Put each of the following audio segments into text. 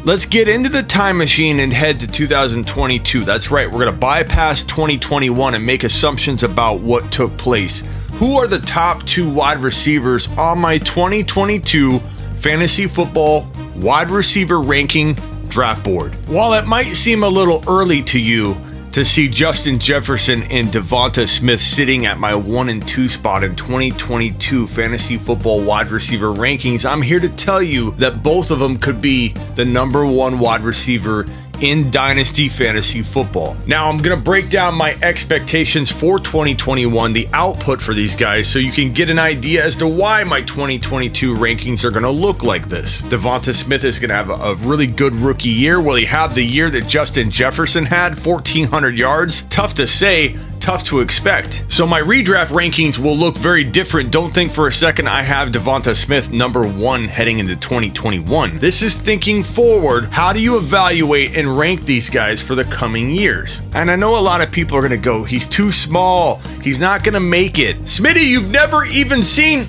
Let's get into the time machine and head to 2022. That's right, we're going to bypass 2021 and make assumptions about what took place. Who are the top 2 wide receivers on my 2022 fantasy football wide receiver ranking draft board? While it might seem a little early to you to see Justin Jefferson and Devonta Smith sitting at my 1 and 2 spot in 2022 fantasy football wide receiver rankings, I'm here to tell you that both of them could be the number 1 wide receiver in dynasty fantasy football. Now I'm gonna break down my expectations for 2021, the output for these guys, so you can get an idea as to why my 2022 rankings are gonna look like this. Devonta Smith is gonna have a really good rookie year. Will he have the year that Justin Jefferson had, 1,400 yards? Tough to say, tough to expect. So my redraft rankings will look very different. Don't think for a second I have Devonta Smith number 1 heading into 2021. This is thinking forward. How do you evaluate and rank these guys for the coming years? And I know a lot of people are going to go, he's too small, he's not going to make it. Smitty, you've never even seen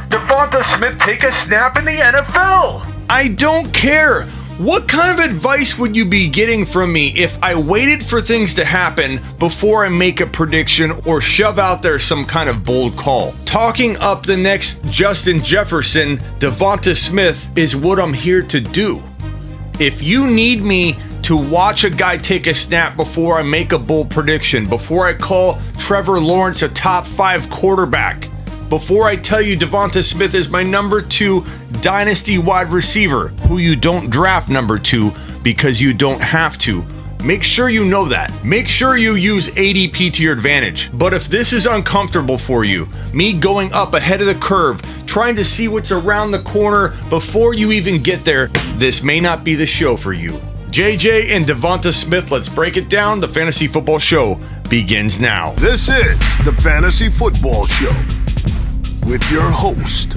Devonta Smith take a snap in the NFL. I don't care. What kind of advice would you be getting from me if I waited for things to happen before I make a prediction or shove out there some kind of bold call? Talking up the next Justin Jefferson, Devonta Smith is what I'm here to do. If you need me to watch a guy take a snap before I make a bold prediction, before I call Trevor Lawrence a top 5 quarterback, before I tell you Devonta Smith is my number 2 dynasty wide receiver, who you don't draft number 2 because you don't have to, make sure you know that. Make sure you use ADP to your advantage. But if this is uncomfortable for you, me going up ahead of the curve, trying to see what's around the corner before you even get there, this may not be the show for you. JJ and Devonta Smith, let's break it down. The Fantasy Football Show begins now. This is the Fantasy Football Show with your host,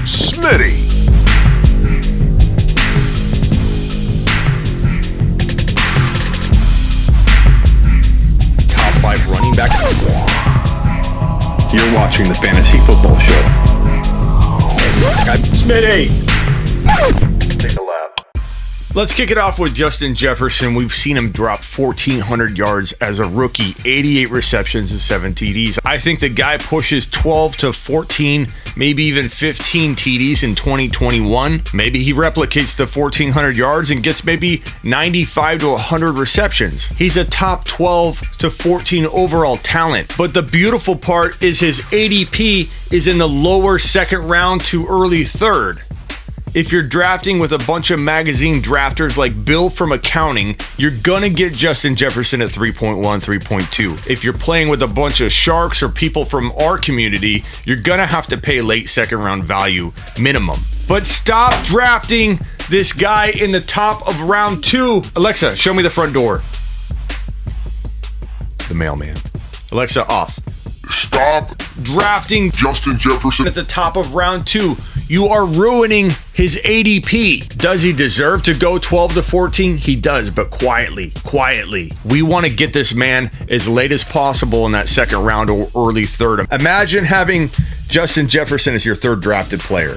Smitty. Top 5 running back. You're watching the Fantasy Football Show. Smitty! Take a lap. Let's kick it off with Justin Jefferson. We've seen him drop 1,400 yards as a rookie, 88 receptions and 7 TDs. I think the guy pushes 12 to 14, maybe even 15 TDs in 2021. Maybe he replicates the 1,400 yards and gets maybe 95 to 100 receptions. He's a top 12 to 14 overall talent. But the beautiful part is his ADP is in the lower 2nd round to early 3rd. If you're drafting with a bunch of magazine drafters like Bill from accounting, you're gonna get Justin Jefferson at 3.1, 3.2. If you're playing with a bunch of sharks or people from our community, you're gonna have to pay late 2nd round value minimum. But stop drafting this guy in the top of round 2. Alexa, show me the front door. The mailman. Alexa, off. Stop drafting Justin Jefferson at the top of round 2. You are ruining his ADP. Does he deserve to go 12 to 14? He does, but quietly. We want to get this man as late as possible in that 2nd round or early 3rd. Imagine having Justin Jefferson as your 3rd drafted player.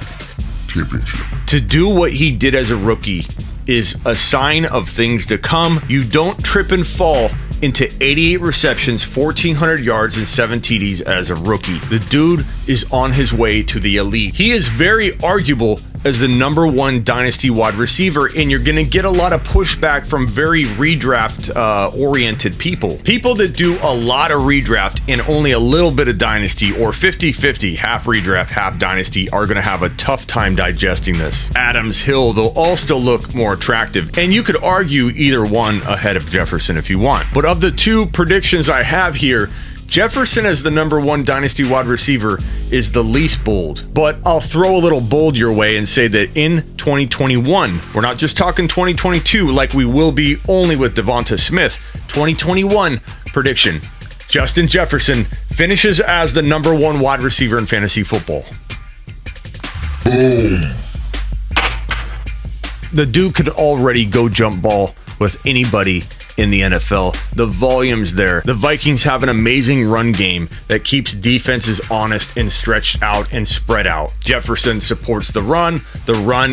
Championship. To do what he did as a rookie is a sign of things to come. You don't trip and fall into 88 receptions, 1,400 yards, and 7 TDs as a rookie. The dude is on his way to the elite. He is very arguable as the number 1 dynasty wide receiver, and you're going to get a lot of pushback from very redraft oriented people. People that do a lot of redraft and only a little bit of dynasty, or 50-50, half redraft, half dynasty, are going to have a tough time digesting this. Adams, Hill, they'll all still look more attractive, and you could argue either one ahead of Jefferson if you want. But of the 2 predictions I have here, Jefferson as the number 1 dynasty wide receiver is the least bold, but I'll throw a little bold your way and say that in 2021, we're not just talking 2022 like we will be only with Devonta Smith. 2021 prediction, Justin Jefferson finishes as the number 1 wide receiver in fantasy football. Boom. The dude could already go jump ball with anybody in the NFL. The volume's there. The Vikings have an amazing run game that keeps defenses honest and stretched out and spread out. Jefferson supports the run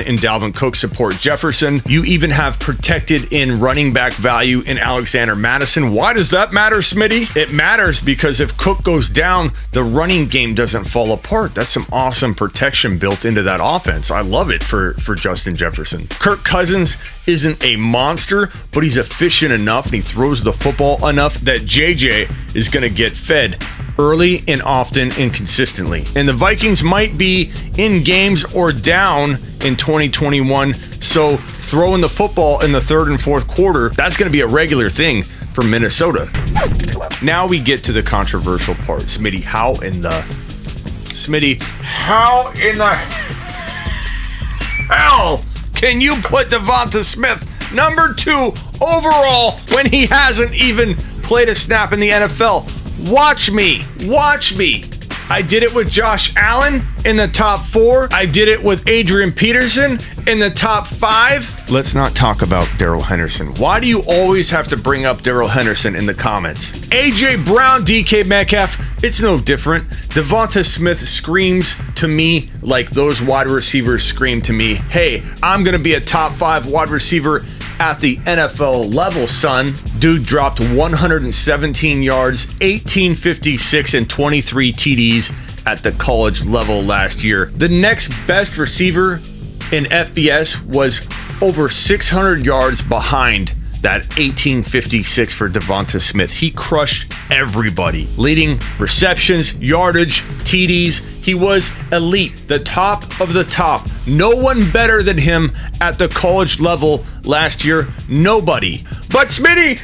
and Dalvin Cook support Jefferson. You even have protected in running back value in Alexander Madison. Why does that matter, Smitty? It matters because if Cook goes down, the running game doesn't fall apart. That's some awesome protection built into that offense. I love it for Justin Jefferson. Kirk Cousins isn't a monster, but he's efficient enough and he throws the football enough that JJ is going to get fed early and often and consistently. And the Vikings might be in games or down in 2021, so throwing the football in the third and fourth quarter, that's going to be a regular thing for Minnesota. Now we get to the controversial part. Smitty, how in the hell can you put Devonta Smith number 2 overall when he hasn't even played a snap in the NFL? Watch me. I did it with Josh Allen in the top 4. I did it with Adrian Peterson in the top 5. Let's not talk about Darrell Henderson. Why do you always have to bring up Darrell Henderson in the comments? AJ Brown, DK Metcalf, it's no different. Devonta Smith screams to me like those wide receivers scream to me, hey, I'm going to be a top 5 wide receiver at the NFL level, son. Dude dropped 117 yards, 1856, and 23 TDs at the college level last year. The next best receiver in FBS was over 600 yards behind that 1856 for Devonta Smith. He crushed everybody, leading receptions, yardage, TDs. He was elite, the top of the top. No one better than him at the college level last year. Nobody. But Smitty,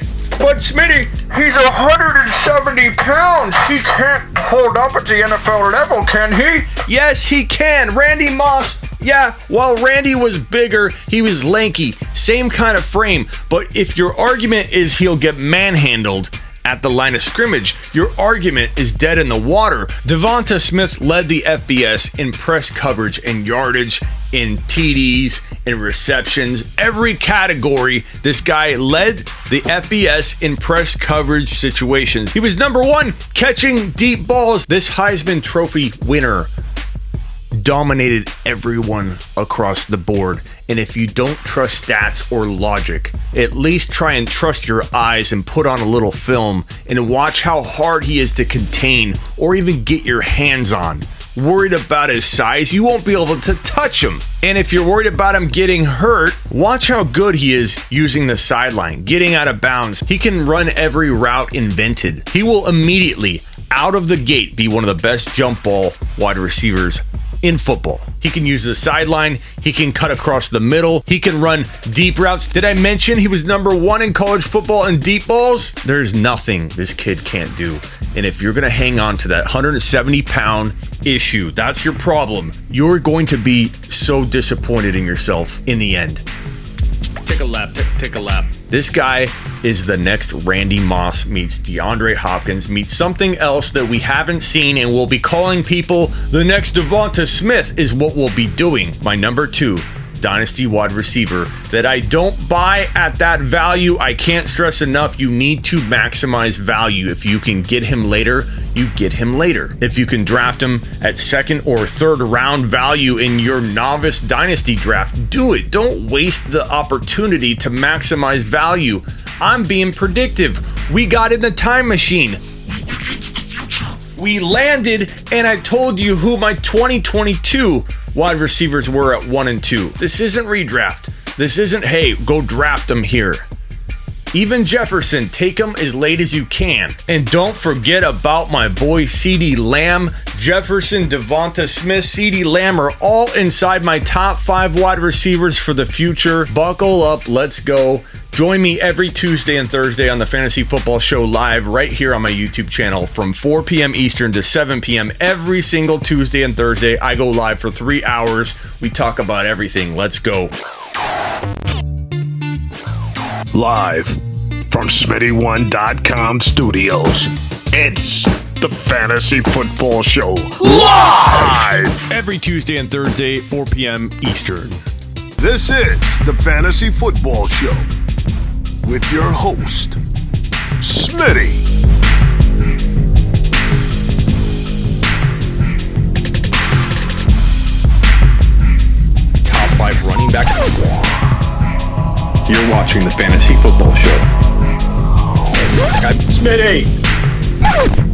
he's 170 pounds. He can't hold up at the NFL level, can he? Yes, he can. Randy Moss. Yeah, while Randy was bigger, he was lanky. Same kind of frame. But if your argument is he'll get manhandled at the line of scrimmage, your argument is dead in the water. Devonta Smith led the FBS in press coverage and yardage, in TDs, in receptions, every category. This guy led the FBS in press coverage situations. He was number 1 catching deep balls. This Heisman Trophy winner dominated everyone across the board. And if you don't trust stats or logic, at least try and trust your eyes and put on a little film and watch how hard he is to contain or even get your hands on. Worried about his size, you won't be able to touch him. And if you're worried about him getting hurt, watch how good he is using the sideline, getting out of bounds. He can run every route invented. He will immediately, out of the gate, be one of the best jump ball wide receivers in football. He can use the sideline. He can cut across the middle. He can run deep routes. Did I mention he was number 1 in college football in deep balls? There's nothing this kid can't do. And if you're going to hang on to that 170-pound issue, that's your problem. You're going to be so disappointed in yourself in the end. Take a lap. This guy is the next Randy Moss meets DeAndre Hopkins meets something else that we haven't seen, and we'll be calling people the next Devonta Smith is what we'll be doing. My number 2 dynasty wide receiver that I don't buy at that value. I can't stress enough, you need to maximize value. If you can get him later, you get him later. If you can draft him at 2nd or 3rd round value in your novice dynasty draft, do it. Don't waste the opportunity to maximize value. I'm being predictive. We got in the time machine. We landed, and I told you who my 2022 wide receivers were at 1 and 2. This isn't redraft. This isn't, hey, go draft them here. Even Jefferson, take him as late as you can. And don't forget about my boy CeeDee Lamb. Jefferson, Devonta Smith, CeeDee Lamb are all inside my top 5 wide receivers for the future. Buckle up, let's go. Join me every Tuesday and Thursday on the Fantasy Football Show live right here on my YouTube channel from 4 p.m. Eastern to 7 p.m. every single Tuesday and Thursday. I go live for 3 hours. We talk about everything. Let's go. Live from Smitty1.com studios, it's the Fantasy Football Show. Live! Every Tuesday and Thursday, 4 p.m. Eastern. This is the Fantasy Football Show with your host, Smitty. Top 5 running back. You're watching the Fantasy Football Show. Smitty!